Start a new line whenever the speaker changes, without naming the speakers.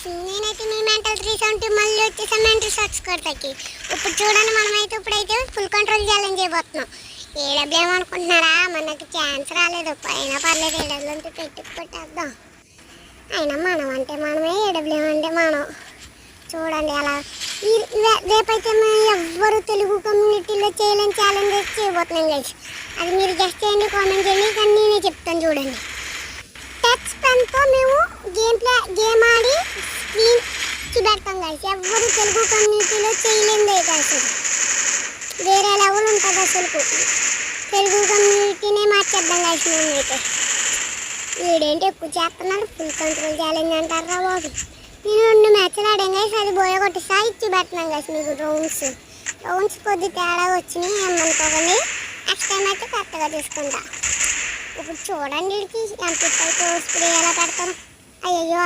Guys, నేనైతే మీ mental 370 మళ్ళీ వచ్చేసాం మెంటల్ షార్ట్స్ కొడతాకి. ఇప్పుడు చూడండి, మనమైతే ఇప్పుడైతే ఫుల్ కంట్రోల్ ఛాలెంజ్ చేయబోతున్నాం. ఏడబ్ల్యూఎం అనుకుంటున్నారా? మనకు ఛాన్స్ రాలేదు, అయినా పర్లేదు, ఏడబ్ల్యూఎంతో పెట్టి కొట్టేద్దాం. అయినా మనం అంటే మనమే, ఏడబ్ల్యూఎం అంటే మనం. చూడండి అలా రేపైతే ఎవ్వరు తెలుగు కమ్యూనిటీలో చేయలేని ఛాలెంజ్ చేయబోతున్నాం గైస్. అది మీరు జస్ట్ చేయండి, కామెంట్ చేయండి, కానీ నేనే చెప్తాను చూడండి. టచ్ పెన్తో మేము గేమ్ ఆడి స్క్రీన్ చూపెడతాం గైస్. ఎవ్వరు తెలుగు కమ్యూనిటీలో చేయలేదే అసలు, వేరే లెవెల్ ఉంటుంది అసలు. తెలుగు కమ్యూనిటీనే మార్చేద్దాం గైస్ మేమైతే. వీడేంటి ఎక్కువ చేస్తున్నాడు, ఫుల్ కంట్రోల్ ఛాలెంజ్ అంటారా బాబు. నేను 2 మ్యాచ్లు ఆడాం గైస్, అది బోయ కొట్టిస్తా ఇచ్చి పెడుతున్నాం గైస్ మీకు. రౌండ్స్ కొద్ది తేడా వచ్చినాయి ఏమనుకోకండి, నెక్స్ట్ టైం అయితే కరెక్ట్గా తీసుకుంటా. ఇప్పుడు చూడండి, వీడికి ఎంత స్ప్రే ఎలా పెడతాను. అయ్యో